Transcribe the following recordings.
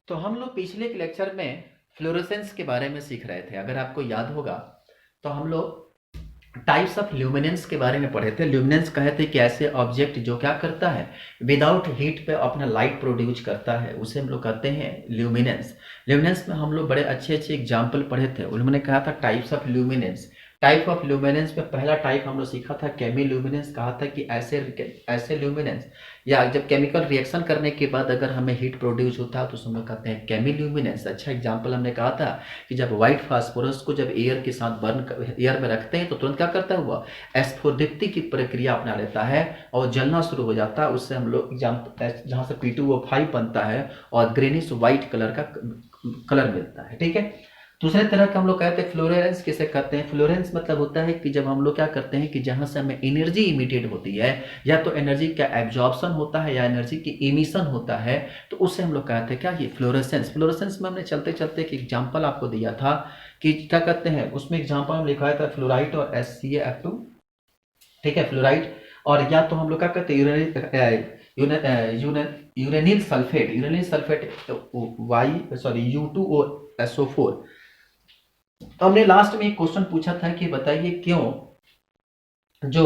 तो हम लोग पिछले के लेक्चर में फ्लोरेसेंस के बारे में सीख रहे थे। अगर आपको याद होगा तो हम लोग टाइप्स ऑफ ल्यूमिनेंस के बारे में पढ़े थे। ल्यूमिनेंस कहे थे कि ऐसे ऑब्जेक्ट जो क्या करता है, विदाउट हीट पे अपना लाइट प्रोड्यूस करता है, उसे हम लोग कहते हैं ल्यूमिनेंस। ल्यूमिनेंस में हम लोग बड़े अच्छे अच्छे एग्जाम्पल पढ़े थे। उन्होंने कहा था types of luminance. Type of luminance में पहला टाइप हम लोग सीखा था केमी ल्यूमिनेंस। कहा था कि ऐसे ल्यूमिनेंस या जब केमिकल रिएक्शन करने के बाद अगर हमें हीट प्रोड्यूस होता है तो उसे हम लोग कहते हैं केमी ल्यूमिनेंस। अच्छा एग्जाम्पल हमने कहा था कि जब व्हाइट फास्फोरस को जब एयर के साथ एयर में रखते हैं तो तुरंत क्या करता है, हुआ एस्फोदिप्ति की प्रक्रिया अपना लेता है और जलना शुरू हो जाता है। उससे हम लोग जहाँ से P2O5 बनता है और ग्रेनिश व्हाइट कलर का कलर मिलता है। ठीक है। दूसरे तरह का हम लोग कहते हैं फ्लोरेंस। किसे कहते हैं? फ्लोरेंस मतलब होता है कि जब हम लोग क्या करते हैं कि जहां से हमें एनर्जी इमिटेड होती है, या तो एनर्जी का एब्जॉर्प्शन होता है या एनर्जी की इमिशन होता है, तो उससे हम लोग कहते हैं क्या, ये फ्लोरेसेंस। फ्लोरेसेंस में हमने चलते चलते एक एग्जाम्पल आपको दिया था कि क्या कहते हैं, उसमें एग्जाम्पल में लिखा था फ्लोराइड और HCaF2। ठीक है, फ्लोराइड। और या तो हम लोग क्या कहते हैं यूरेनिल सल्फेट U2SO4। तो हमने लास्ट में एक क्वेश्चन पूछा था कि बताइए क्यों जो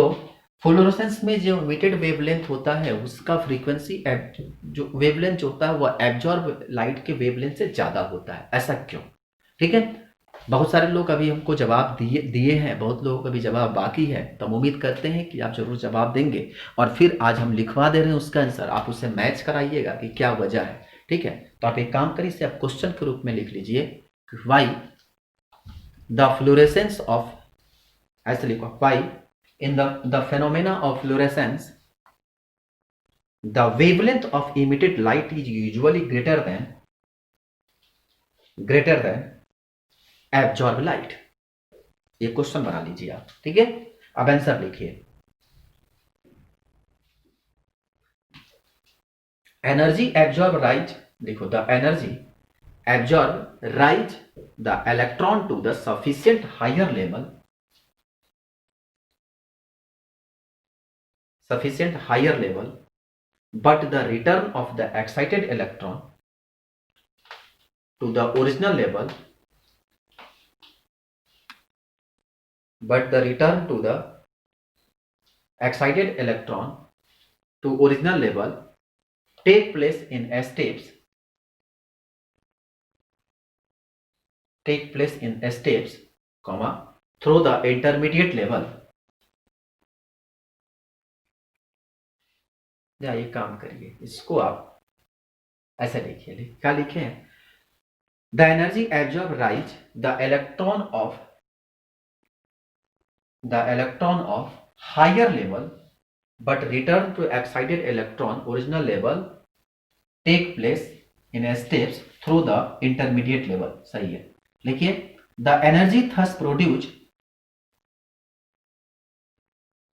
फ्लोरोसेंस में जो इमिटेड वेवलेंथ होता है उसका फ्रीक्वेंसी जो वेवलेंथ होता है वो एब्जॉर्ब लाइट के वेवलेंथ से ज्यादा होता है, ऐसा क्यों? ठीक है। बहुत सारे लोग अभी हमको जवाब दिए हैं, बहुत लोगों का भी जवाब बाकी है, तो हम उम्मीद करते हैं कि आप जरूर जवाब देंगे। और फिर आज हम लिखवा दे रहे हैं उसका आंसर, आप उसे मैच कराइएगा कि क्या वजह है। ठीक है, तो आप एक काम करिए, इसे आप क्वेश्चन के रूप में लिख लीजिए, वाई the fluorescence of, ऐसे लिखो, why in the phenomena of fluorescence the wavelength of emitted light is usually greater than absorbed light। ये क्वेश्चन बना लीजिए आप। ठीक है, अब आंसर लिखिए। एनर्जी एब्जॉर्ब राइट, देखो the energy absorb rise the electron to the sufficient higher level but the return of the excited electron to the original level take place in steps comma through the intermediate level। या ये काम करिए, इसको आप ऐसे लिखिए, क्या लिखे हैं, the energy absorb raise the electron of higher level but return to excited electron original level take place in steps through the intermediate level। सही है, लिखिए the energy thus produced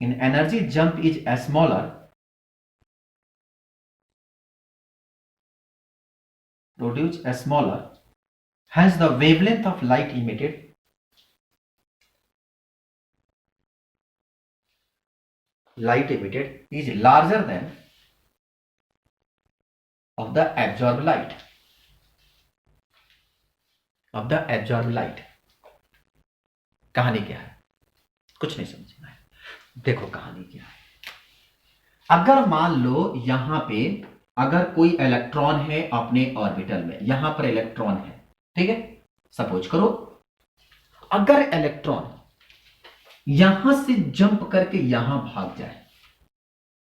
in energy jump is smaller hence the wavelength of light emitted is larger than of the absorbed light। कहानी क्या है? कुछ नहीं समझना है, देखो कहानी क्या है। अगर मान लो यहां पे अगर कोई इलेक्ट्रॉन है अपने ऑर्बिटल में, यहां पर इलेक्ट्रॉन है, ठीक है, सपोज करो अगर इलेक्ट्रॉन यहां से जंप करके यहां भाग जाए,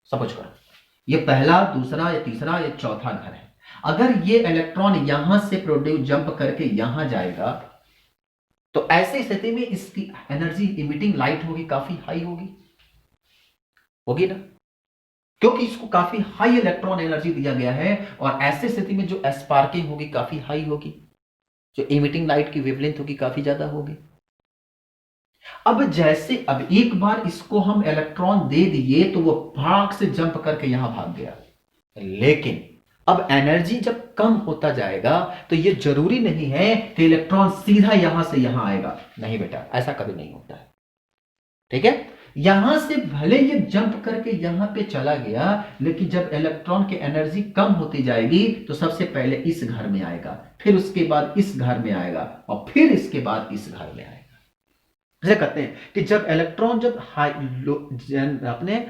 सपोज करो ये पहला, दूसरा या तीसरा या चौथा घर है, अगर ये इलेक्ट्रॉन यहां से प्रोड्यूस जंप करके यहां जाएगा तो ऐसी स्थिति में इसकी एनर्जी इमिटिंग लाइट होगी काफी हाई होगी ना, क्योंकि इसको काफी हाई इलेक्ट्रॉन एनर्जी दिया गया है, और ऐसी स्थिति में जो स्पार्किंग होगी काफी हाई होगी, जो इमिटिंग लाइट की वेवलेंथ होगी काफी ज्यादा होगी। अब एक बार इसको हम इलेक्ट्रॉन दे दिए तो वो भाग से जंप करके यहां भाग गया, लेकिन अब एनर्जी जब कम होता जाएगा तो ये जरूरी नहीं है कि इलेक्ट्रॉन सीधा यहां से यहां आएगा, नहीं बेटा, ऐसा कभी नहीं होता है। ठीक है, यहां से भले ये जंप करके यहां पे चला गया, लेकिन जब इलेक्ट्रॉन की एनर्जी कम होती जाएगी तो सबसे पहले इस घर में आएगा, फिर उसके बाद इस घर में आएगा, और फिर इसके बाद इस घर में आएगा। जैसे कहते हैं कि जब इलेक्ट्रॉन जब अपने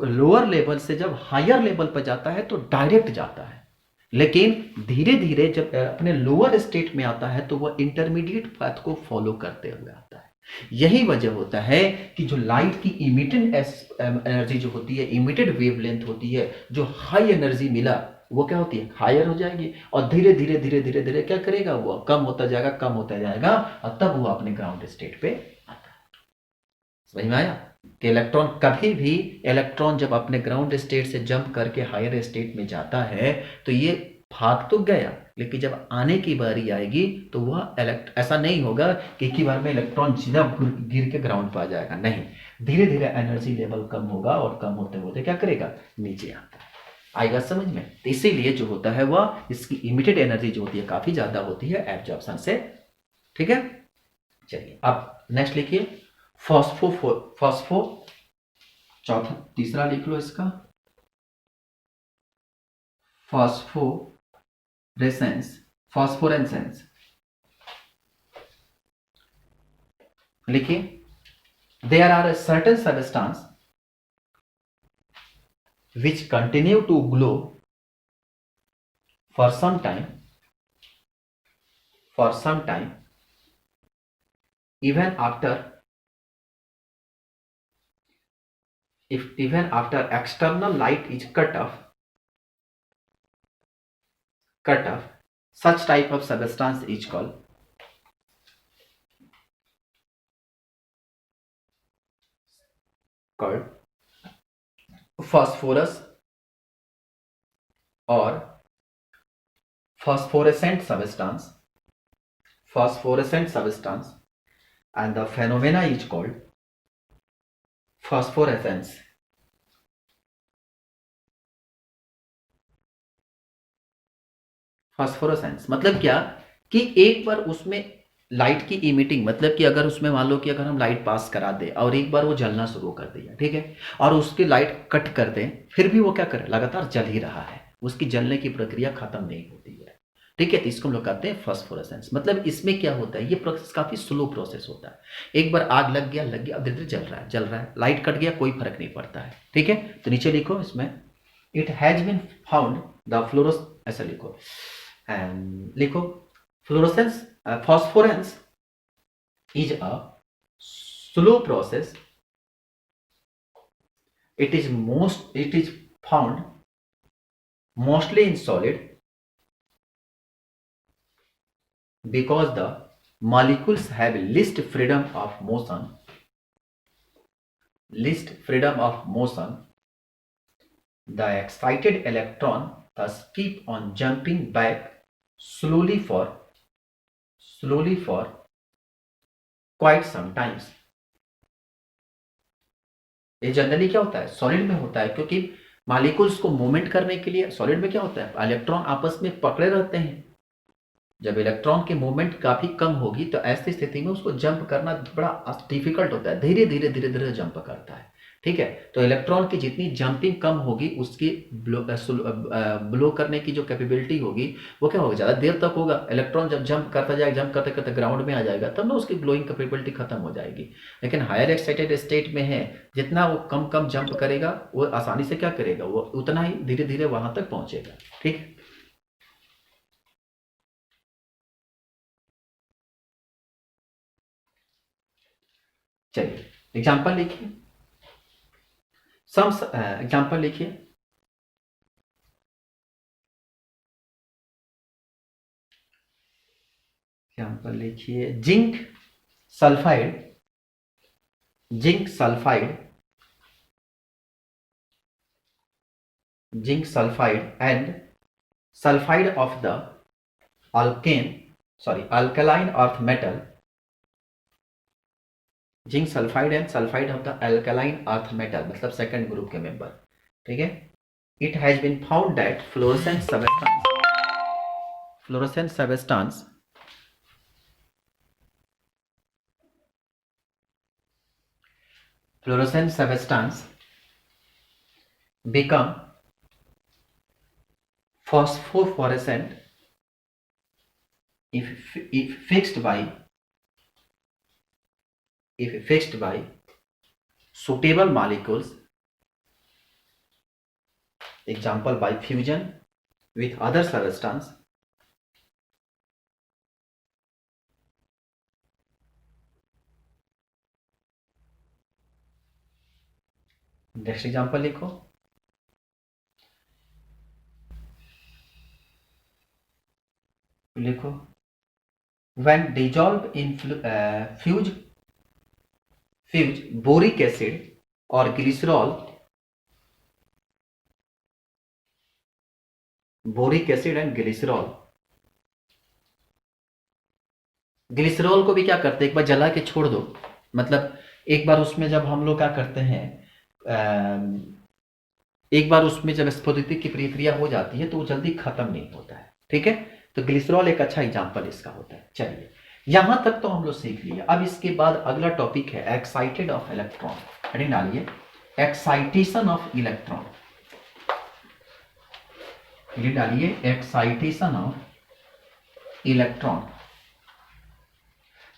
लोअर लेवल से जब हायर लेवल पर जाता है तो डायरेक्ट जाता है, लेकिन धीरे धीरे जब अपने लोअर स्टेट में आता है तो वह इंटरमीडिएट पाथ को फॉलो करते हुए आता है। यही वजह होता है कि जो लाइट की इमिटेड एनर्जी जो होती है, इमिटेड वेवलेंथ होती है, जो हाई एनर्जी मिला वो क्या होती है, हायर हो जाएगी, और धीरे धीरे धीरे धीरे धीरे क्या करेगा, वो कम होता जाएगा, कम होता जाएगा, और तब वो अपने ग्राउंड स्टेट पे आता है। समझ में आया कि इलेक्ट्रॉन कभी भी, इलेक्ट्रॉन जब अपने ग्राउंड स्टेट से जंप करके हायर स्टेट में जाता है तो ये भाग तो गया, लेकिन जब आने की बारी आएगी तो वह ऐसा नहीं होगा कि एक ही बार में इलेक्ट्रॉन सीधा गिर के ग्राउंड पर आ जाएगा, नहीं, धीरे धीरे एनर्जी लेवल कम होगा और कम होते होते क्या करेगा, नीचे आता है। आएगा समझ में? तो इसीलिए जो होता है वह इसकी इमिटेड एनर्जी जो होती है काफी ज्यादा होती है एब्जॉर्प्शन से। ठीक है, चलिए अब नेक्स्ट लिखिए फॉस्फो, चौथा तीसरा लिख लो इसका, फॉस्फोरेसेंस लिखिए, there are certain substance which continue to glow for some time, even after external light is cut off, such type of substance is called phosphorus or phosphorescent substance, and the phenomena is called phosphorescence. मतलब क्या कि एक बार उसमें light की emitting, मतलब कि अगर उसमें मान लो कि अगर हम लाइट पास करा दें और एक बार वो जलना शुरू कर दिया, ठीक है, और उसकी लाइट कट कर दें, फिर भी वो क्या करे, लगातार जल ही रहा है, उसकी जलने की प्रक्रिया खत्म नहीं होती है। ठीक है, तो इसको हम लोग कहते हैं फॉस्फोरेसेंस। मतलब इसमें क्या होता है, ये प्रोसेस काफी स्लो प्रोसेस होता है। एक बार आग लग गया, अब धीरे धीरे जल रहा है, लाइट कट गया, कोई फर्क नहीं पड़ता है। ठीक है, तो नीचे लिखो इसमें, it has been found the फ्लोरोस, ऐसा लिखो, एंड लिखो fluorescence, phosphorence is a slow process. It is found mostly in solid because the molecules have least freedom of motion. The excited electron thus keep on jumping back slowly for quite some times. ये generally क्या होता है, solid में होता है, क्योंकि molecules को movement करने के लिए सॉलिड में क्या होता है, इलेक्ट्रॉन आपस में पकड़े रहते हैं। जब इलेक्ट्रॉन की मूवमेंट काफी कम होगी तो ऐसी स्थिति में उसको जंप करना बड़ा डिफिकल्ट होता है, धीरे धीरे जंप करता है। ठीक है, तो इलेक्ट्रॉन की जितनी जंपिंग कम होगी उसकी ब्लो करने की जो कैपेबिलिटी होगी वो क्या होगा, ज़्यादा देर तक होगा। इलेक्ट्रॉन जब जंप करता जाएगा, जंप करते करते ग्राउंड में आ जाएगा, तब ना उसकी ब्लोइंग कैपेबिलिटी खत्म हो जाएगी। लेकिन हायर एक्साइटेड स्टेट में है, जितना वो कम जंप करेगा वो आसानी से क्या करेगा, वो उतना ही धीरे धीरे वहां तक पहुंचेगा। ठीक, चलिए एग्जाम्पल लिखिए, एग्जाम्पल लिखिए, zinc sulphide and sulphide of the alkaline earth metal, zinc sulphide and sulphide of the alkaline earth metal, मतलब सेकंड ग्रुप के मेंबर। ठीक है, it has been found that fluorescent substance fluorescent substance become phosphorescent if fixed by suitable molecules, example by fusion with other substance, next example लिखो when dissolved in fuse boric acid or glycerol, boric acid and glycerol को भी क्या करते हैं, एक बार जला के छोड़ दो, मतलब एक बार उसमें जब हम लोग क्या करते हैं, एक बार उसमें जब स्फुटित की प्रक्रिया हो जाती है तो वो जल्दी खत्म नहीं होता है, ठीक है। तो ग्लिसरॉल एक अच्छा एग्जाम्पल इसका होता है। चलिए यहां तक तो हम लोग सीख लिए। अब इसके बाद अगला टॉपिक है एक्साइटेड ऑफ इलेक्ट्रॉन। हेडिंग डालिए एक्साइटेशन ऑफ इलेक्ट्रॉन, हेडिंग डालिए एक्साइटेशन ऑफ इलेक्ट्रॉन।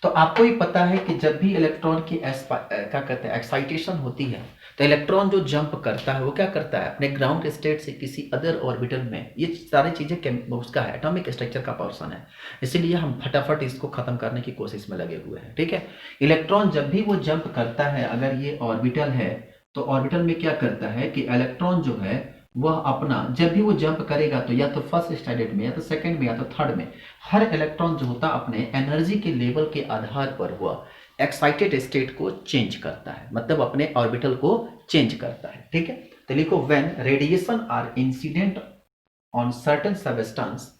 तो आपको ही पता है कि जब भी इलेक्ट्रॉन की क्या कहते हैं एक्साइटेशन होती है तो इलेक्ट्रॉन जो जंप करता है वो क्या करता है, अपने ग्राउंड स्टेट से किसी अदर ऑर्बिटल में। ये सारी चीजें उसका है, एटॉमिक स्ट्रक्चर का पोर्शन है, इसीलिए हम फटाफट इसको खत्म करने की कोशिश में लगे हुए हैं, ठीक है। इलेक्ट्रॉन जब भी वो जंप करता है, अगर ये ऑर्बिटल है तो ऑर्बिटल में क्या करता है कि इलेक्ट्रॉन जो है वह अपना जब भी वो जंप करेगा तो या तो फर्स्ट स्टैंडर्ड में या तो सेकंड में या तो थर्ड में, हर इलेक्ट्रॉन जो होता है अपने एनर्जी के लेवल के आधार पर वह एक्साइटेड स्टेट को चेंज करता है, मतलब अपने ऑर्बिटल को चेंज करता है, ठीक है। तो लिखो when radiation are incident on certain substance,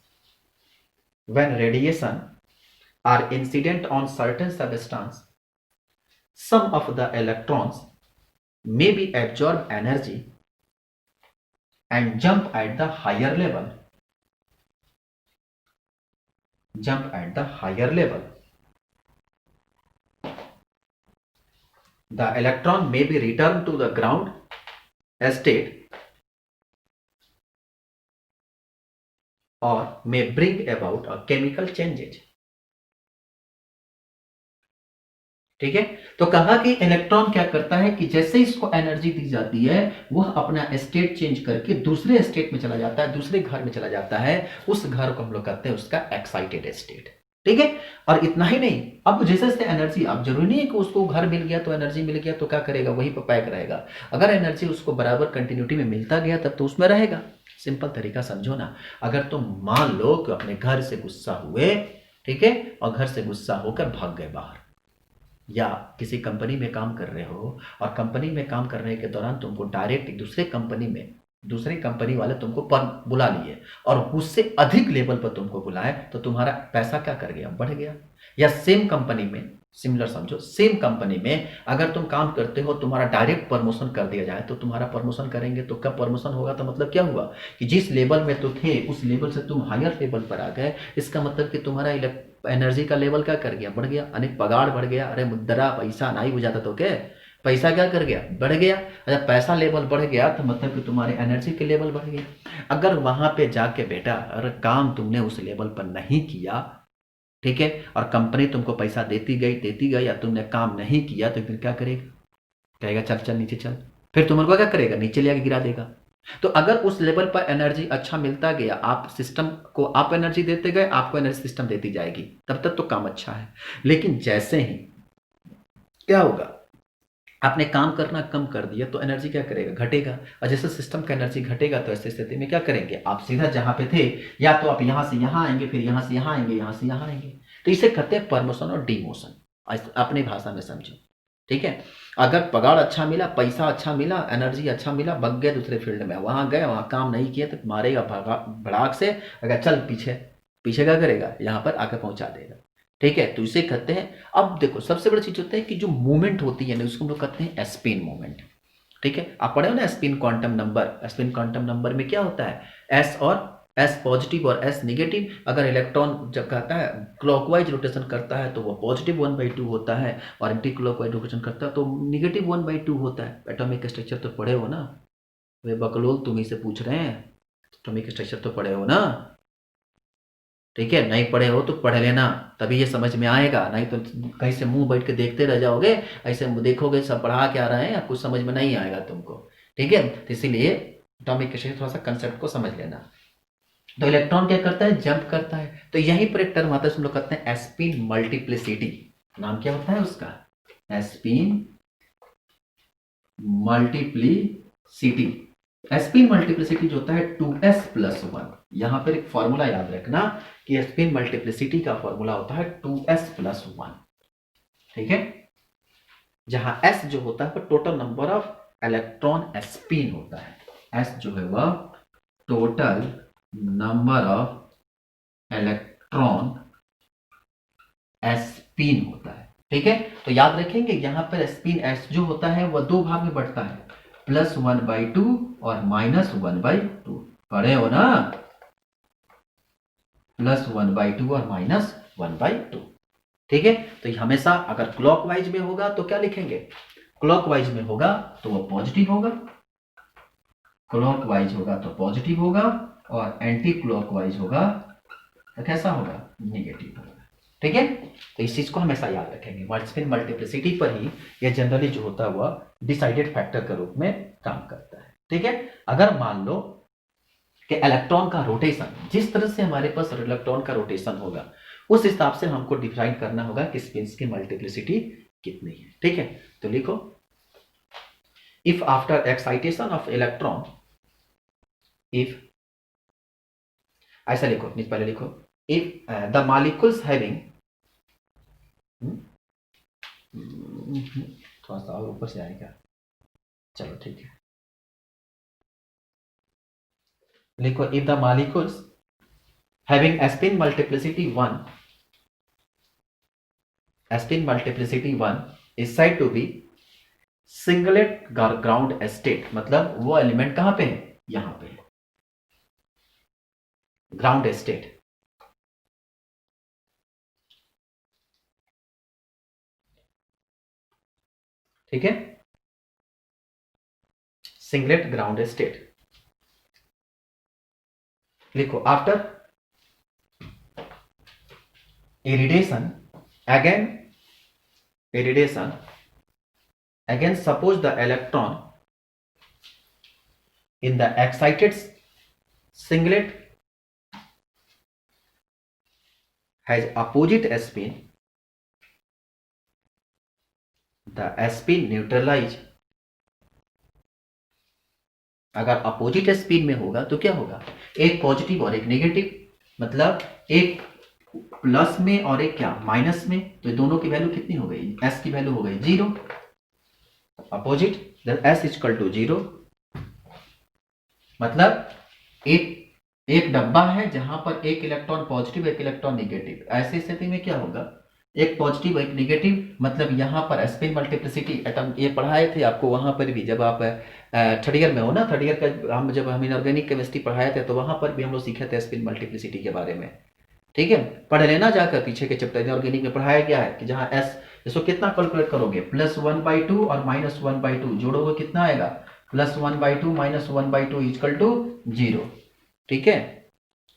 when radiation are incident on certain substance, some of the electrons may be absorb energy and jump at the higher level, the electron may be returned to the ground state or may bring about a chemical changes, ठीक है। तो कहा कि electron क्या करता है कि जैसे इसको एनर्जी दी जाती है वह अपना स्टेट चेंज करके दूसरे स्टेट में चला जाता है, दूसरे घर में चला जाता है, उस घर को हम लोग कहते हैं उसका एक्साइटेड स्टेट, ठीक है। और इतना ही नहीं, अब जैसे जैसे एनर्जी, अब जरूरी नहीं है कि उसको घर मिल गया तो एनर्जी मिल गया तो क्या करेगा वहीं पर पैक रहेगा, अगर एनर्जी उसको बराबर कंटिन्यूटी में मिलता गया तब तो उसमें रहेगा। सिंपल तरीका समझो ना, अगर तुम मान लो कि अपने घर से गुस्सा हुए, ठीक है, और घर से गुस्सा होकर भाग गए बाहर, या किसी कंपनी में काम कर रहे हो और कंपनी में काम करने के दौरान तुमको डायरेक्ट दूसरे कंपनी वाले तुमको पर बुला लिए और उससे अधिक लेवल पर तुमको बुलाए तो तुम्हारा पैसा क्या कर गया, बढ़ गया। या सेम कंपनी में, सिमिलर समझो, सेम कंपनी में अगर तुम काम करते हो तुम्हारा डायरेक्ट प्रमोशन कर दिया जाए तो तुम्हारा प्रमोशन करेंगे तो कब प्रमोशन होगा, तो मतलब क्या हुआ कि जिस लेवल में तो थे उस लेवल से तुम हायर लेवल पर आ गए, इसका मतलब कि तुम्हारा एनर्जी का लेवल क्या कर गया, बढ़ गया, अनेक पगार बढ़ गया। अरे मुद्रा पैसा नहीं बुझाता तो क्या, पैसा क्या कर गया, बढ़ गया। अच्छा पैसा लेवल बढ़ गया तो मतलब कि तुम्हारे एनर्जी के लेवल बढ़ गया। अगर वहां पे जाके बेटा अगर काम तुमने उस लेवल पर नहीं किया, ठीक है, और कंपनी तुमको पैसा देती गई या तुमने काम नहीं किया तो फिर क्या करेगा, कहेगा चल चल नीचे चल, फिर तुमको क्या करेगा, नीचे ले आके गिरा देगा। तो अगर उस लेवल पर एनर्जी अच्छा मिलता गया, आप सिस्टम को आप एनर्जी देते गए, आपको एनर्जी सिस्टम देती जाएगी, तब तक तो काम अच्छा है। लेकिन जैसे ही क्या होगा, आपने काम करना कम कर दिया तो एनर्जी क्या करेगा, घटेगा, और जैसे सिस्टम का एनर्जी घटेगा तो ऐसी स्थिति में क्या करेंगे, आप सीधा जहां पे थे या तो आप यहां से यहां आएंगे, फिर यहां से यहां आएंगे, यहां से यहां आएंगे। तो इसे कहते हैं प्रमोशन और डिमोशन, अपनी भाषा में समझो, ठीक है। अगर पगार अच्छा मिला, पैसा अच्छा मिला, एनर्जी अच्छा मिला, बग गए दूसरे फील्ड में, वहां गए, वहां काम नहीं किया तो मारेगा भड़ाक से, अगर चल पीछे पीछे क्या करेगा, यहां पर आकर पहुंचा देगा, ठीक है। तो इसे कहते हैं, अब देखो सबसे बड़ी चीज होता है कि जो मूवमेंट होती है ना उसको हम लोग कहते हैं स्पिन मूवमेंट, ठीक है। आप पढ़े हो ना spin quantum number, spin quantum number में क्या होता है, एस और एस पॉजिटिव और एस निगेटिव। अगर इलेक्ट्रॉन जब कहता है क्लॉकवाइज रोटेशन करता है तो वो पॉजिटिव 1/2 होता है, और एंटी क्लॉकवाइज रोटेशन करता है तो निगेटिव 1/2 होता है। एटॉमिक स्ट्रक्चर तो पढ़े हो ना, वे बकलोल तुम्ही से पूछ रहे हैं, एटॉमिक स्ट्रक्चर तो पढ़े हो ना, ठीक है? नहीं पढ़े हो तो पढ़ लेना, तभी ये समझ में आएगा, नहीं तो कहीं से मुंह बैठ के देखते रह जाओगे, ऐसे देखोगे सब पढ़ा क्या रहे हैं, कुछ समझ में नहीं आएगा तुमको, ठीक है? तो इसीलिए एटॉमिक स्ट्रक्चर थोड़ा सा कंसेप्ट को समझ लेना। तो इलेक्ट्रॉन क्या करता है? जंप करता है। तो यहीं पर एक टर्म आता है, हम लोग कहते हैं स्पिन मल्टीप्लिसिटी। नाम क्या होता है उसका? Spin multiplicity. स्पिन मल्टीप्लिसिटी जो होता है 2s+1। यहां पर एक फॉर्मूला याद रखना कि स्पिन मल्टीप्लिसिटी का फॉर्मूला होता है 2s+1, ठीक है? जहां s जो होता है वो total number of electron spin होता है, s जो है वह total number of electron spin होता है, ठीक है? तो याद रखेंगे यहां पर स्पिन s जो होता है वह दो भाग में बढ़ता है, +1/2 और -1/2। पढ़े हो ना? +1/2 और -1/2, ठीक है? तो हमेशा अगर क्लॉकवाइज में होगा तो क्या लिखेंगे? क्लॉकवाइज में होगा तो वो पॉजिटिव होगा, क्लॉकवाइज होगा तो पॉजिटिव होगा, और एंटी क्लॉकवाइज होगा तो कैसा होगा? नेगेटिव होगा, ठीक है? तो इस चीज को हमेशा याद रखेंगे। स्पिन मल्टीप्लिसिटी पर ही यह जनरली जो होता है वह डिसाइडेड फैक्टर के रूप में काम करता है, ठीक है? अगर मान लो कि इलेक्ट्रॉन का रोटेशन, जिस तरह से हमारे पास इलेक्ट्रॉन का रोटेशन होगा उस हिसाब से हमको डिफाइन करना होगा कि स्पिन्स की मल्टीप्लिसिटी कितनी है, ठीक है? तो लिखो, if after excitation of electron, if, ऐसा लिखो, पहले लिखो, इफ द मॉलिक्यूल्स हैविंग, थोड़ा सा और ऊपर से आएगा, चलो ठीक है, लिखो, if the molecules having spin multiplicity 1, spin multiplicity 1 is said to be singlet ground state। मतलब वो एलिमेंट कहां पे है? यहां पे है, ग्राउंड स्टेट, ठीक है? सिंगलेट ग्राउंड स्टेट लिखो। After irradiation, again iridation, again suppose the electron in the excited singlet has opposite spin, the spin neutralize। अगर अपोजिट स्पिन में होगा तो क्या होगा? एक पॉजिटिव और एक नेगेटिव, मतलब एक प्लस में और एक क्या? माइनस में, तो दोनों की वैल्यू कितनी हो गई? s की वैल्यू हो गई 0, अपोजिट s इक्वल टू 0। मतलब एक डब्बा है जहां पर एक इलेक्ट्रॉन पॉजिटिव एक इलेक्ट्रॉन नेगेटिव, ऐसी स्थिति में क्या होगा? एक पॉजिटिव एक नेगेटिव, मतलब यहां पर स्पिन मल्टीप्लिसिटी एटम, ये पढ़ाए थे आपको वहां पर भी, जब आप थर्ड ईयर में हो ना, थर्ड ईयर का जब हम इनऑर्गेनिक केमिस्ट्री पढ़ाए थे तो वहां पर भी हम लोग सीखे थे स्पिन मल्टीप्लिसिटी के बारे में, ठीक है? पढ़ लेना जाकर, पीछे के चैप्टर इनऑर्गेनिक में पढ़ाया गया है कि जहां s, इसको कितना कैलकुलेट करोगे? +1/2 और -1/2 जोड़ोगे, कितना आएगा? +1/2 -1/2 इक्वल टू 0, ठीक है?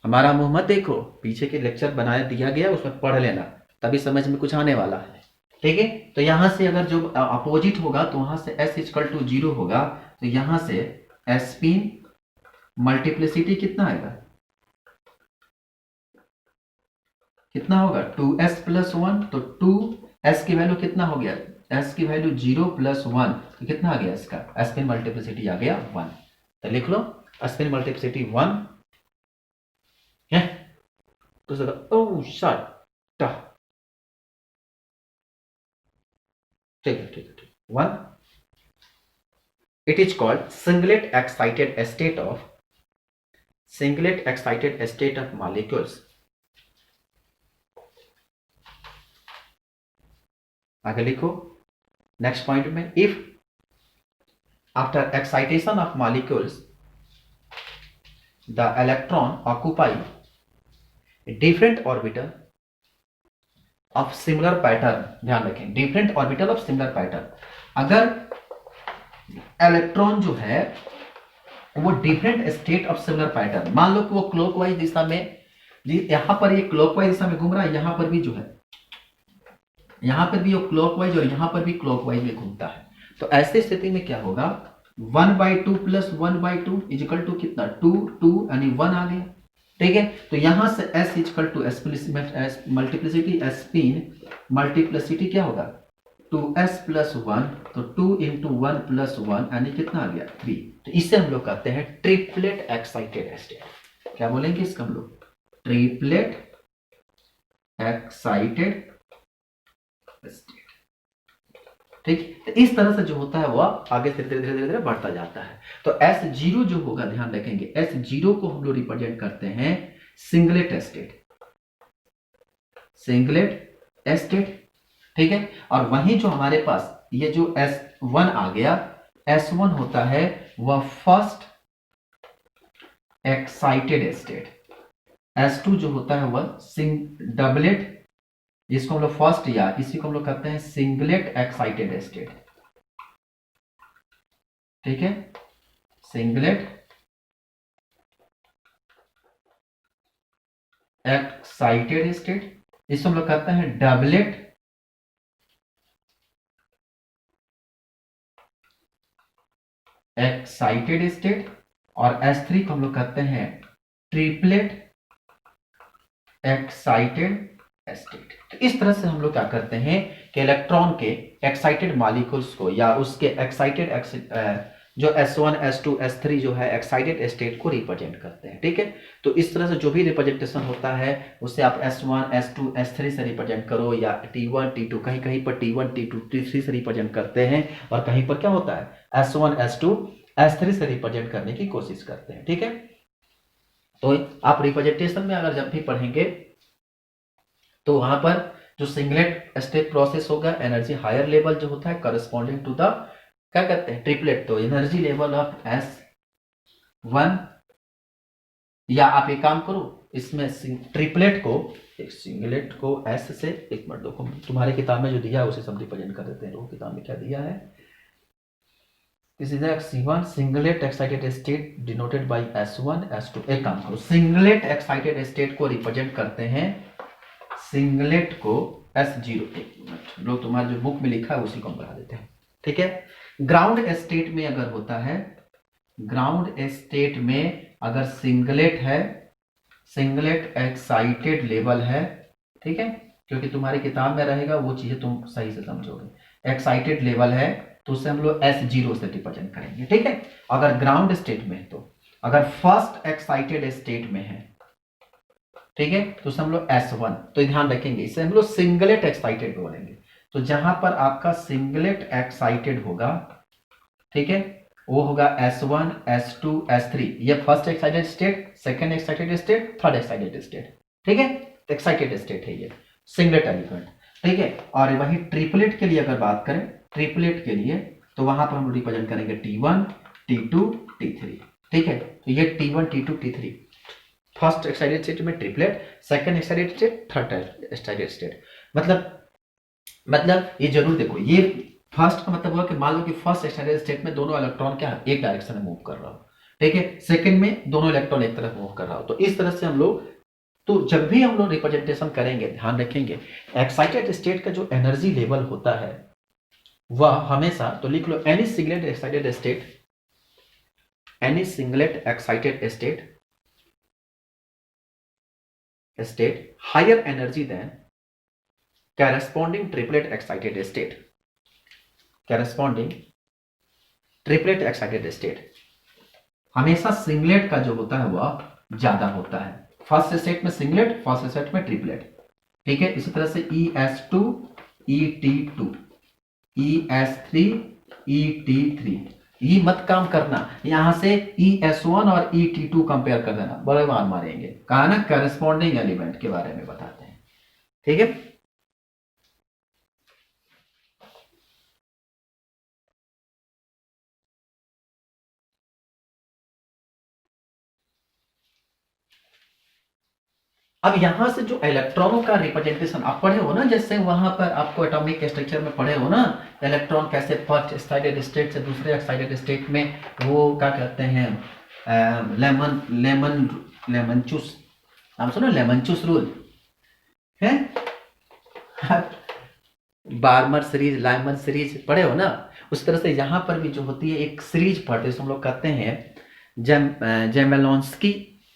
हमारा मुंह मत देखो, पीछे के लेक्चर बनाया दिया गया उसमें पढ़ लेना, तभी समझ में कुछ आने वाला है, ठीक है? तो यहां से अगर जो अपोजिट होगा तो वहां से s इक्वल टू 0 होगा, तो यहां से स्पिन मल्टीप्लिसिटी कितना आएगा? कितना होगा? 2s+1, तो 2s की वैल्यू कितना हो गया? s की वैल्यू 0 + 1, तो कितना आ गया इसका? स्पिन मल्टीप्लिसिटी आ गया 1। तो लिख लो, स्पिन मल्टीप्लिसिटी 1 है। तो ओह शट, ठीक है, ठीक है, ठीक, 1। It is called singlet excited state of molecules. आगे लिखो नेक्स्ट पॉइंट में, if after excitation of molecules the electron occupy different orbital of similar pattern. ध्यान रखें, different orbital of similar pattern. अगर इलेक्ट्रॉन जो है वो different state of similar pattern, मान लो कि वो क्लॉकवाइज दिशा में, यहां पर ये क्लॉकवाइज दिशा में घूम रहा है, यहां पर भी जो है, यहां पर भी वो क्लॉकवाइज और यहां पर भी क्लॉकवाइज में घूमता है, तो ऐसी स्थिति में क्या होगा, 1/2 प्लस 1/2 इजिकल टू कितना, 2 यानी 1 आ गया। ठीक है, तो यहां से S is equal to multiplicity spin multiplicity क्या होगा, 2s प्लस 1, तो 2 इंटू 1 प्लस 1 यानी कितना आ गया, 3। तो इसे हम लोग कहते हैं ट्रिपलेट एक्साइटेड स्टेट। क्या बोलेंगे इसका हम लोग, ट्रिपलेट एक्साइटेड स्टेट। ठीक, तो इस तरह से जो होता है वह आगे धीरे धीरे धीरे धीरे बढ़ता जाता है। तो S0 जो होगा, ध्यान रखेंगे, S0 को हम लोग रिप्रेजेंट करते हैं सिंगलेट स्टेट, सिंगलेट स्टेट। ठीक है, और वहीं जो हमारे पास ये जो S1 आ गया, S1 होता है वह फर्स्ट एक्साइटेड स्टेट, S2 जो होता है वह डबलेट, इसको हम लोग फर्स्ट या इसी को हम लोग कहते हैं सिंगलेट एक्साइटेड स्टेट। ठीक है, सिंगलेट एक्साइटेड स्टेट, इसको हम लोग कहते हैं डबलेट एक्साइटेड स्टेट, और S3 को हम लोग कहते हैं ट्रिपलेट एक्साइटेड स्टेट। तो इस तरह से हम लोग क्या करते हैं कि इलेक्ट्रॉन के एक्साइटेड मॉलिक्यूल्स को या उसके एक्साइटेड जो S1 S2 S3 जो है एक्साइटेड स्टेट को रिप्रेजेंट करते हैं। ठीक है, तो इस तरह से जो भी रिप्रेजेंटेशन होता है उसे आप S1 S2 S3 से रिप्रेजेंट करो, या T1 T2, कहीं कहीं पर T1 T2 T3 से रिप्रेजेंट करते हैं, और कहीं पर क्या होता है S1 S2 S3 से रिप्रेजेंट करने की कोशिश करते हैं। ठीक है, तो आप रिप्रेजेंटेशन में अगर जब भी पढ़ेंगे तो वहां पर जो सिंगलेट स्टेट प्रोसेस होगा, एनर्जी हायर लेवल जो होता है करस्पॉन्डिंग टू द क्या कहते हैं ट्रिपलेट, तो एनर्जी लेवल ऑफ S1, या आप एक काम करो इसमें ट्रिपलेट को, एक सिंगलेट को S से, एक मिनट देखो तुम्हारे किताब में जो दिया है उसे सब रिप्रेजेंट कर देते हैं। वो किताब में क्या दिया है, C1 singlet excited state denoted by S1 S2। एक काम करो, सिंगलेट एक्साइटेड स्टेट को रिप्रेजेंट करते हैं, सिंगलेट को S0। एक मिनट, लोग तुम्हारा जो बुक में लिखा है उसी को हम बढ़ा देते हैं। ठीक है, ग्राउंड स्टेट में अगर होता है, ग्राउंड स्टेट में अगर सिंगलेट है, सिंगलेट एक्साइटेड लेवल है, ठीक है, क्योंकि तुम्हारी किताब में रहेगा वो चीजें तुम सही से समझोगे, एक्साइटेड लेवल है तो उसे हम लोग S0 से रिप्रेजेंट करेंगे। ठीक है, अगर ग्राउंड स्टेट में है, तो अगर फर्स्ट एक्साइटेड स्टेट में है, ठीक है, तो उसे हम लोग S1, तो ध्यान रखेंगे इसे हम लोग सिंगलेट एक्साइटेड बोलेंगे। तो जहां पर आपका सिंगलेट एक्साइटेड होगा, ठीक है, वो होगा S1 S2 S3, ये first excited state, second excited state, third excited state. ठीक है, एक्साइटेड स्टेट है ये सिंगलेट एलिमेंट। ठीक है, और वही ट्रिपलेट के लिए अगर बात करें, ट्रिपलेट के लिए तो वहां पर हम रिप्रेजेंट करेंगे T1 T2 T3। ठीक है, तो ये T1 T2 T3 first excited state में triplet, second excited state, third excited state. मतलब ये जरूर देखो, ये फर्स्ट का मतलब हुआ कि मान लो कि फर्स्ट एक्साइटेड स्टेट में दोनों इलेक्ट्रॉन क्या एक डायरेक्शन में मूव कर रहा हो, ठीक है, सेकंड में दोनों इलेक्ट्रॉन एक तरफ मूव कर रहा हो। तो इस तरह से हम लोग, तो जब भी हम लोग रिप्रेजेंटेशन करेंगे ध्यान रखेंगे एक्साइटेड स्टेट का जो एनर्जी लेवल होता है वह हमेशा, तो लिख लो any singlet excited state, any singlet excited state higher energy than corresponding triplet excited state, corresponding triplet excited state हमेशा सिंगलेट का जो होता है वह ज्यादा होता है, फर्स्ट स्टेट में सिंगलेट, फर्स्ट स्टेट में ट्रिपलेट। ठीक है, इसी तरह से ES2 ET2 ES3 ET3, ये मत काम करना, यहां से ES1 और ET2 कंपेयर कर देना, बड़े मार मारेंगे। कहा ना करस्पॉन्डिंग एलिमेंट के बारे में बताते हैं। ठीक है, अब यहां से जो इलेक्ट्रॉनों का रिप्रेजेंटेशन आप पढ़े हो ना, जैसे वहां पर आपको एटॉमिक स्ट्रक्चर में पढ़े हो ना, इलेक्ट्रॉन कैसे फर्स्ट एक्साइटेड स्टेट से दूसरे एक्साइटेड स्टेट में वो क्या कहते हैं, लेमन लेमन लेमन चूस, नाम सुनो लेमन चूस रूल है, बार्मर सीरीज लाइमन सीरीज पढ़े हो ना, उस तरह से यहाँ पर भी जो होती है एक सीरीज पढ़ते हैं, हम लोग कहते हैं जेमेलोंस्की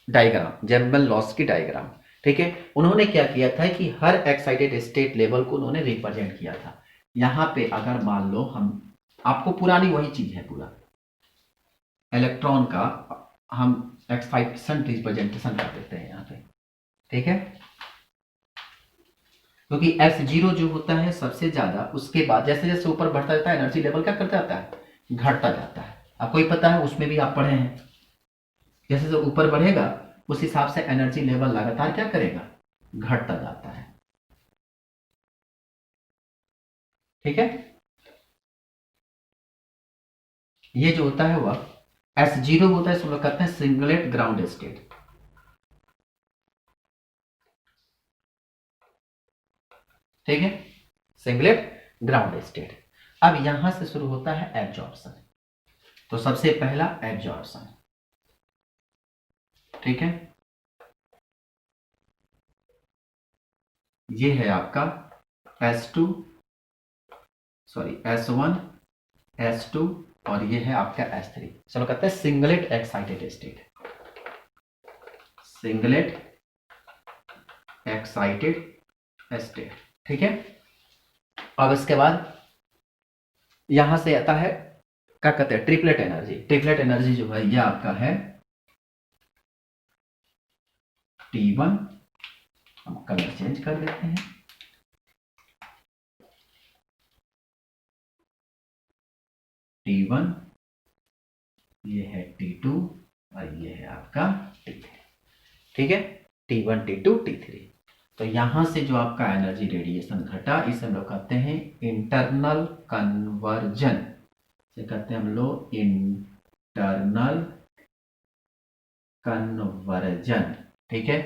डायग्राम, जेमेलोंस्की डायग्राम। ठीक है, उन्होंने क्या किया था कि हर एक्साइटेड स्टेट लेवल को उन्होंने रिप्रेजेंट किया था। यहाँ पे अगर मान लो हम, आपको पुरानी वही चीज है, पूरा इलेक्ट्रॉन का हम एक्साइटेशन रिप्रेजेंटेशन कर देते हैं यहाँ पे। ठीक है, क्योंकि S0 जो होता है सबसे ज्यादा, उसके बाद जैसे जैसे ऊपर बढ़ता जाता है एनर्जी लेवल क्या करता जाता है, घटता जाता है। आपको ही पता है, उसमें भी आप पढ़े हैं, जैसे जैसे ऊपर बढ़ेगा उस हिसाब से एनर्जी लेवल लगातार क्या करेगा, घटता जाता है। ठीक है, ये जो होता है वह S0 होता है, इसको लोग कहते हैं सिंगलेट ग्राउंड स्टेट। ठीक है, सिंगलेट ग्राउंड स्टेट। अब यहां से शुरू होता है एब्जॉर्प्शन। तो सबसे पहला एब्जॉर्प्शन, ठीक है, ये है आपका S2 सॉरी S1 S2 और ये है आपका S3। चलो कहते हैं singlet excited state, singlet excited state. ठीक है, अब इसके बाद यहां से आता है क्या कहते हैं, ट्रिपलेट एनर्जी। ट्रिपलेट एनर्जी जो है ये आपका है T1, हम कलर चेंज कर देते हैं, T1, ये है T2 और ये है आपका T3। ठीक है, T1 T2 T3। तो यहां से जो आपका एनर्जी रेडिएशन घटा, इसे हम लोग कहते हैं इंटरनल कन्वर्जन, से कहते हैं हम लोग इंटरनल कन्वर्जन। ठीक है,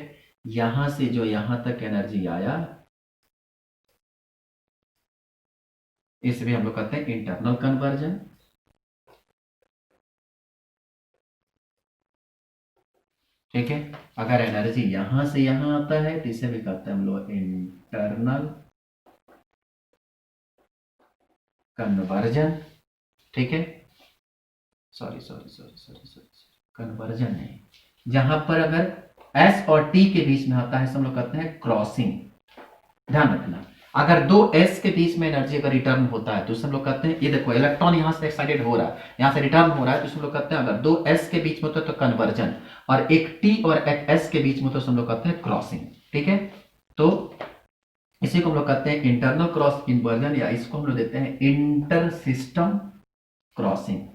यहां से जो यहां तक एनर्जी आया, इसे भी हम लोग कहते हैं इंटरनल कन्वर्जन। ठीक है, अगर एनर्जी यहां से यहां आता है तो इसे भी कहते हैं हम लोग इंटरनल कन्वर्जन। ठीक है, sorry sorry sorry sorry sorry, conversion नहीं, जहां पर अगर S और T के बीच में आता है हम लोग कहते हैं क्रॉसिंग। ध्यान रखना, अगर दो S के बीच में एनर्जी अगर रिटर्न होता है तो हम लोग कहते हैं, ये देखो इलेक्ट्रॉन यहां से एक्साइटेड हो रहा है, यहां से रिटर्न हो रहा है, तो हम लोग कहते हैं अगर दो S के बीच में होता है तो कन्वर्जन, और एक T और एक S के बीच में तो हम लोग कहते हैं क्रॉसिंग। ठीक है, तो इसी को हम लोग कहते हैं इंटरनल क्रॉस इन्वर्जन, या इसको हम लोग देते हैं inter system crossing,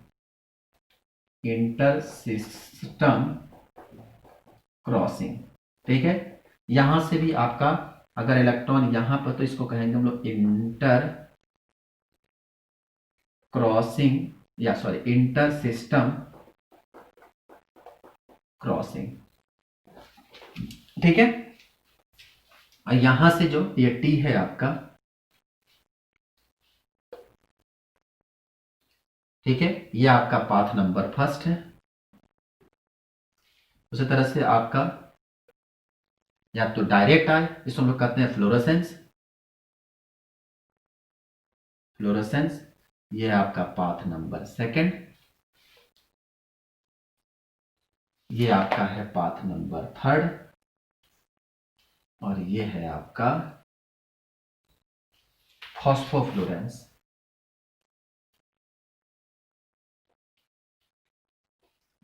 inter system crossing. ठीक है, यहां से भी आपका अगर इलेक्ट्रॉन यहां पर, तो इसको कहेंगे हम लोग इंटर क्रॉसिंग, या सॉरी इंटर सिस्टम क्रॉसिंग। ठीक है, और यहां से जो ये T है आपका, ठीक है, ये आपका पाथ नंबर फर्स्ट है। उसी तरह से आपका या तो डायरेक्ट आए, इसको हम लोग कहते हैं फ्लोरोसेंस, फ्लोरोसेंस, ये आपका पाथ नंबर सेकंड, ये आपका है पाथ नंबर थर्ड, और ये है आपका फॉस्फोफ्लोरेंस,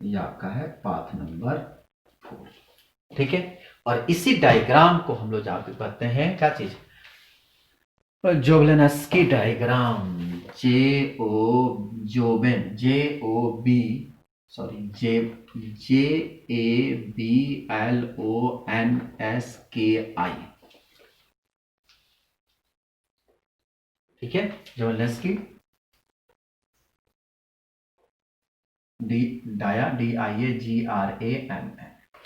ये आपका है पाथ नंबर 4। ठीक है, और इसी डायग्राम को हम लोग जाकर कहते हैं क्या चीज, जोवेलेंस्की डायग्राम, J-O-B सॉरी JABLONSKI। ठीक है, जोवेलेंस्की DIAGRAM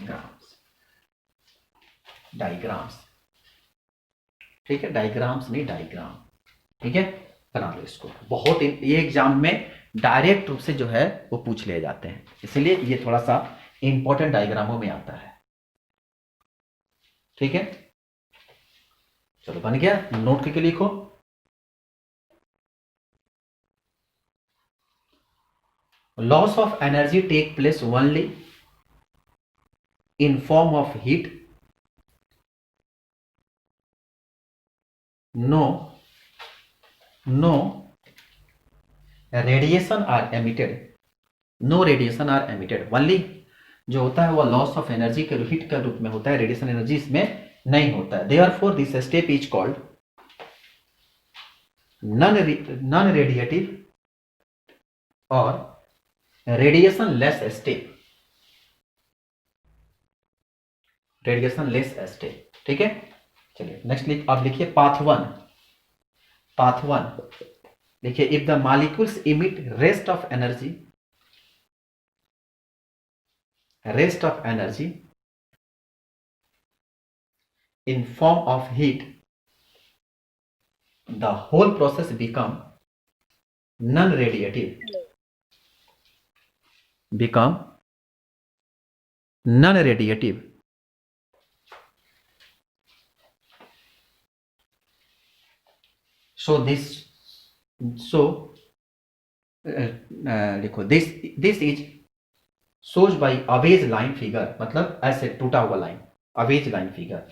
ग्राम्स। डायग्राम्स, ठीक है, डायग्राम्स नहीं डायग्राम, ठीक है, बना लो इसको। बहुत ये एग्जाम में डायरेक्ट रूप से जो है वो पूछ लिए जाते हैं, इसलिए ये थोड़ा सा इंपॉर्टेंट डायग्रामों में आता है, ठीक है। चलो बन गया, नोट करके लिखो। Loss of energy take place only in form of heat, no radiation are emitted, no radiation are emitted only, जो होता है वो लॉस ऑफ एनर्जी के हीट के रूप में होता है, रेडिएशन एनर्जी इसमें नहीं होता है। Therefore this step is called non radiative और radiationless step, radiationless step, ठीक है। चलिए नेक्स्ट आप लिखिए पाथ वन देखिए, if the molecules emit rest of energy in form of heat, the whole process become non-radiative, so लिखो this is shows by Awez line figure, मतलब ऐसे टूटा हुआ line, Awez line figure,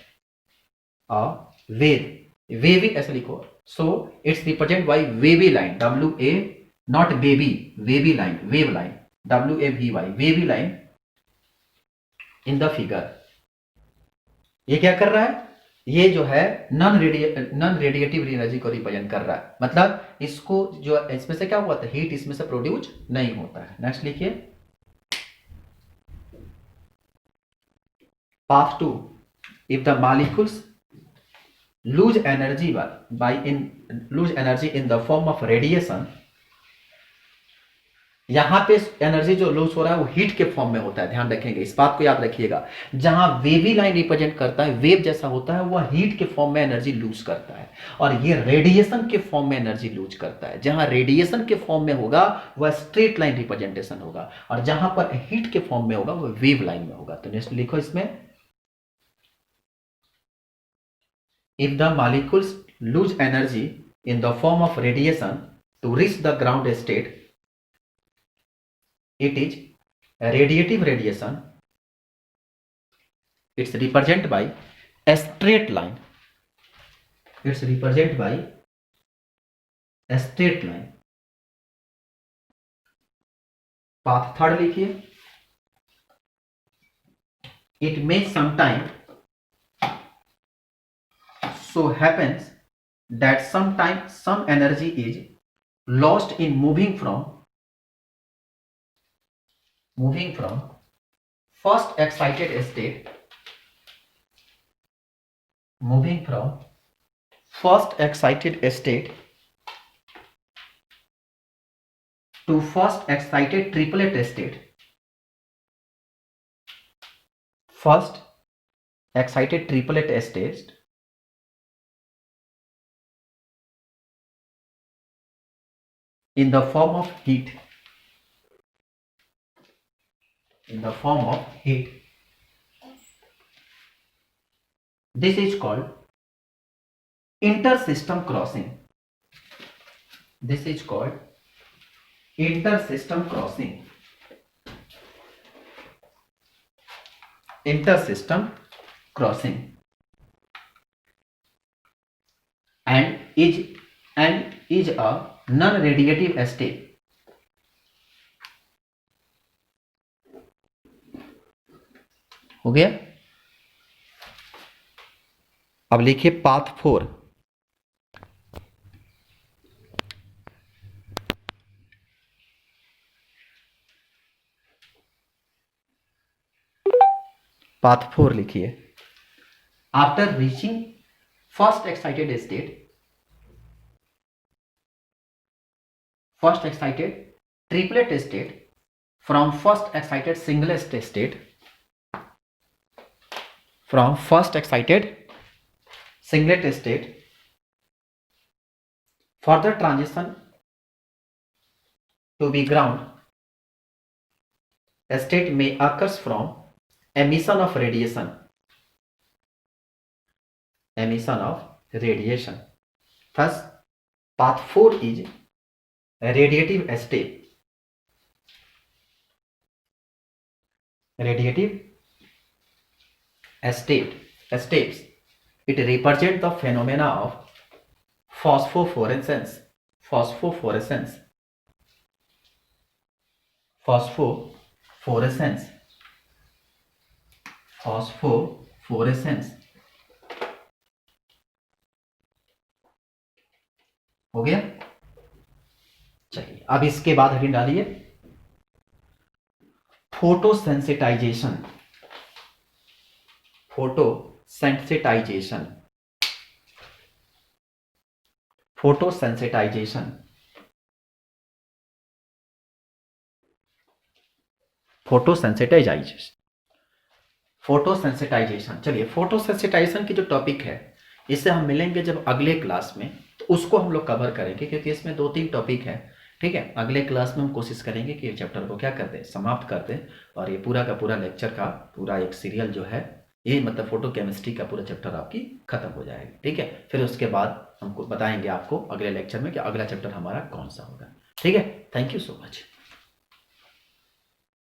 wavy ऐसे लिखो, so it's represent by wavy line, WA not baby, wavy line, wave line, WAVY, wavy line in the figure. ये क्या कर रहा है, ये जो है नॉन रेडिएटिव एनर्जी को रिप्रेजेंट कर रहा है, मतलब इसको जो इसमें से क्या हुआ था, हीट इसमें से प्रोड्यूस नहीं होता है। नेक्स्ट लिखिए path 2, if the molecules lose energy in the form of radiation, यहां पे एनर्जी जो लूज हो रहा है वो हीट के फॉर्म में होता है, ध्यान रखेंगे, इस बात को याद रखिएगा। जहां वेवी लाइन रिप्रेजेंट करता है, वेव जैसा होता है, वह हीट के फॉर्म में एनर्जी लूज करता है, और ये रेडिएशन के फॉर्म में एनर्जी लूज करता है। जहां रेडिएशन के फॉर्म में होगा वह स्ट्रेट लाइन रिप्रेजेंटेशन होगा, और जहां पर हीट के फॉर्म में होगा वह वेव लाइन में होगा। तो नेक्स्ट लिखो इसमें, if the molecules lose energy in the form of radiation to reach the ground state, it is radiative radiation, it's represented by a straight line, it's represented by a straight line। Path third लिखिए, it may sometime so happens that sometimes some energy is lost in moving from first excited state to first excited triplet state, first excited triplet state in the form of heat, this is called intersystem crossing, intersystem crossing, and is a non-radiative state। हो गया। अब लिखिए path 4, लिखिए, after reaching first excited triplet state from first excited single state, from first excited singlet state further transition to be ground state may occurs from emission of radiation. Thus path 4 is radiative state. States. It represents the phenomena of phosphofluorescence. हो गया। चलिए अब इसके बाद heading डालिए photosensitisation. चलिए photosensitisation की जो टॉपिक है इससे हम मिलेंगे जब अगले क्लास में, तो उसको हम लोग कवर करेंगे क्योंकि इसमें 2-3 टॉपिक है। ठीक है, अगले क्लास में हम कोशिश करेंगे कि चैप्टर को क्या कर दें, समाप्त कर दें, और ये पूरा का पूरा लेक्चर का पूरा एक सीरियल जो है ये मतलब फोटो केमिस्ट्री का पूरा चैप्टर आपकी खत्म हो जाएगा। ठीक है, फिर उसके बाद हमको बताएंगे आपको अगले लेक्चर में कि अगला चैप्टर हमारा कौन सा होगा। ठीक है, थैंक यू सो मच।